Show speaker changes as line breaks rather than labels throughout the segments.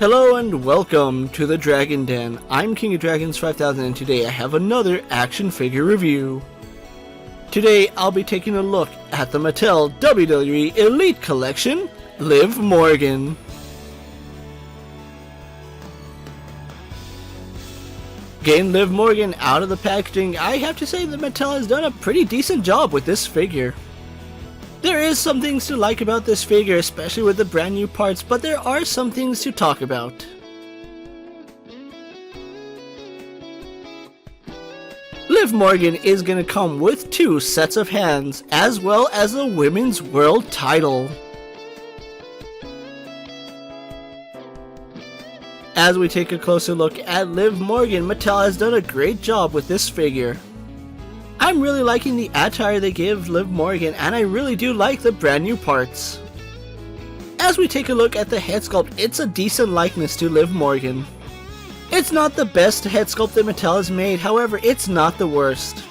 Hello and welcome to the Dragon Den. I'm KingofDragons 5000 and today I have another action figure review. Today I'll be taking a look at the Mattel WWE Elite Collection, Liv Morgan. Getting Liv Morgan out of the packaging, I have to say that Mattel has done a pretty decent job with this figure. There is some things to like about this figure, especially with the brand new parts, but there are some things to talk about. Liv Morgan is going to come with 2 sets of hands, as well as a Women's World title. As we take a closer look at Liv Morgan, Mattel has done a great job with this figure. I'm really liking the attire they give Liv Morgan, and I really do like the brand new parts. As we take a look at the head sculpt, it's a decent likeness to Liv Morgan. It's not the best head sculpt that Mattel has made, however it's not the worst.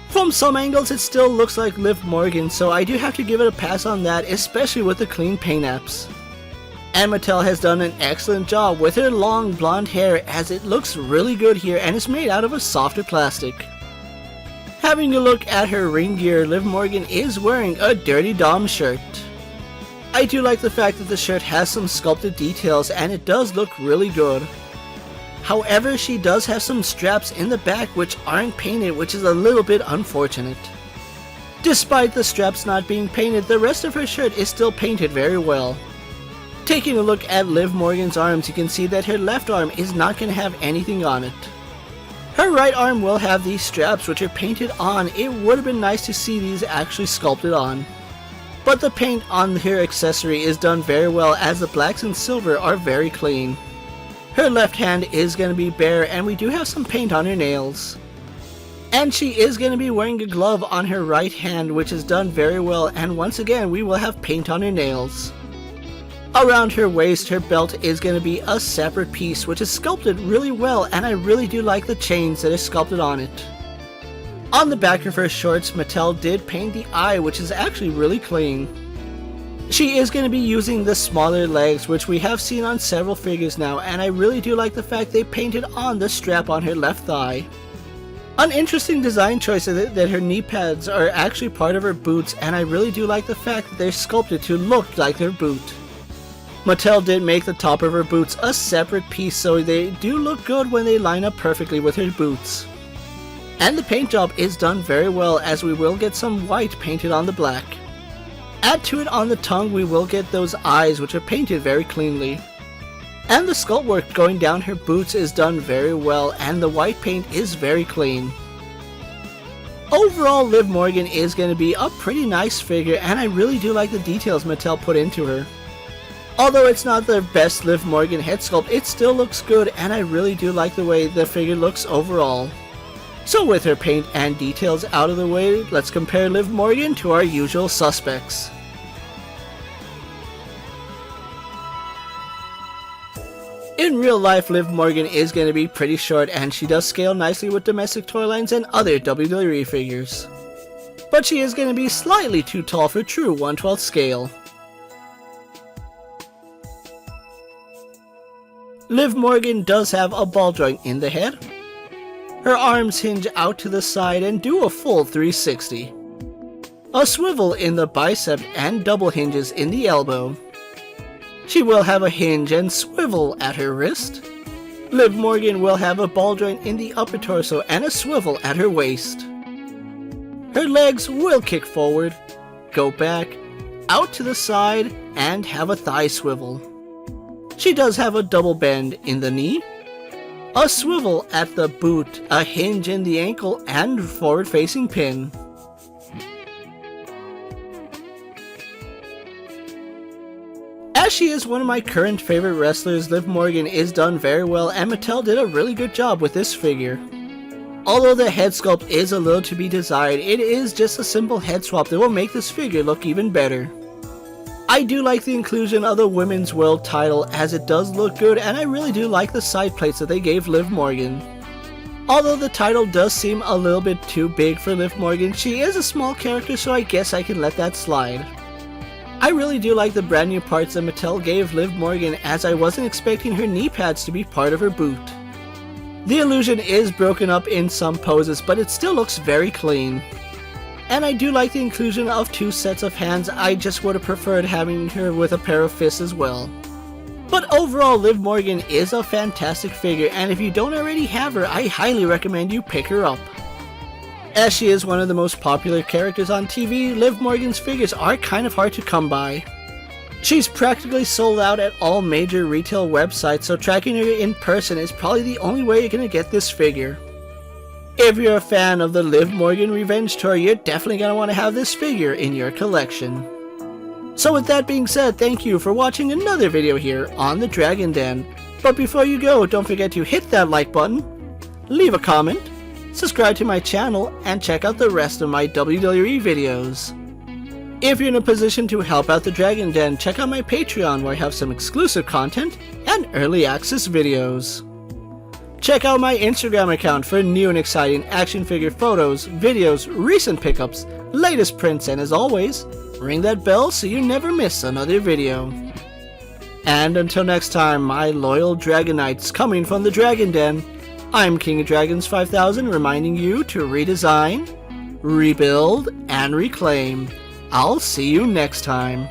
From some angles it still looks like Liv Morgan, so I do have to give it a pass on that, especially with the clean paint apps. And Mattel has done an excellent job with her long blonde hair, as it looks really good here and is made out of a softer plastic. Having a look at her ring gear, Liv Morgan is wearing a Dirty Dom shirt. I do like the fact that the shirt has some sculpted details and it does look really good. However, she does have some straps in the back which aren't painted, which is a little bit unfortunate. Despite the straps not being painted, the rest of her shirt is still painted very well. Taking a look at Liv Morgan's arms, you can see that her left arm is not going to have anything on it. Her right arm will have these straps which are painted on. It would have been nice to see these actually sculpted on. But the paint on her accessory is done very well, as the blacks and silver are very clean. Her left hand is going to be bare, and we do have some paint on her nails. And she is going to be wearing a glove on her right hand, which is done very well, and once again we will have paint on her nails. Around her waist, her belt is going to be a separate piece which is sculpted really well, and I really do like the chains that are sculpted on it. On the back of her shorts, Mattel did paint the eye, which is actually really clean. She is going to be using the smaller legs, which we have seen on several figures now, and I really do like the fact they painted on the strap on her left thigh. An interesting design choice is that her knee pads are actually part of her boots, and I really do like the fact that they're sculpted to look like her boot. Mattel did make the top of her boots a separate piece, so they do look good when they line up perfectly with her boots. And the paint job is done very well, as we will get some white painted on the black. Add to it on the tongue, we will get those eyes which are painted very cleanly. And the sculpt work going down her boots is done very well, and the white paint is very clean. Overall, Liv Morgan is going to be a pretty nice figure, and I really do like the details Mattel put into her. Although it's not the best Liv Morgan head sculpt, it still looks good, and I really do like the way the figure looks overall. So with her paint and details out of the way, let's compare Liv Morgan to our usual suspects. In real life, Liv Morgan is going to be pretty short, and she does scale nicely with domestic toy lines and other WWE figures. But she is going to be slightly too tall for true 1/12 scale. Liv Morgan does have a ball joint in the head. Her arms hinge out to the side and do a full 360. A swivel in the bicep and double hinges in the elbow. She will have a hinge and swivel at her wrist. Liv Morgan will have a ball joint in the upper torso and a swivel at her waist. Her legs will kick forward, go back, out to the side, and have a thigh swivel. She does have a double bend in the knee, a swivel at the boot, a hinge in the ankle, and forward-facing pin. As she is one of my current favorite wrestlers, Liv Morgan is done very well, and Mattel did a really good job with this figure. Although the head sculpt is a little to be desired, it is just a simple head swap that will make this figure look even better. I do like the inclusion of the Women's World title, as it does look good, and I really do like the side plates that they gave Liv Morgan. Although the title does seem a little bit too big for Liv Morgan, she is a small character, so I guess I can let that slide. I really do like the brand new parts that Mattel gave Liv Morgan, as I wasn't expecting her knee pads to be part of her boot. The illusion is broken up in some poses, but it still looks very clean. And I do like the inclusion of 2 sets of hands. I just would have preferred having her with a pair of fists as well. But overall, Liv Morgan is a fantastic figure, and if you don't already have her, I highly recommend you pick her up. As she is one of the most popular characters on TV, Liv Morgan's figures are kind of hard to come by. She's practically sold out at all major retail websites, so tracking her in person is probably the only way you're going to get this figure. If you're a fan of the Liv Morgan Revenge Tour, you're definitely going to want to have this figure in your collection. So with that being said, thank you for watching another video here on the Dragon Den. But before you go, don't forget to hit that like button, leave a comment, subscribe to my channel, and check out the rest of my WWE videos. If you're in a position to help out the Dragon Den, check out my Patreon where I have some exclusive content and early access videos. Check out my Instagram account for new and exciting action figure photos, videos, recent pickups, latest prints, and as always, ring that bell so you never miss another video. And until next time, my loyal Dragonites coming from the Dragon Den, I'm King of Dragons 5000 reminding you to redesign, rebuild, and reclaim. I'll see you next time.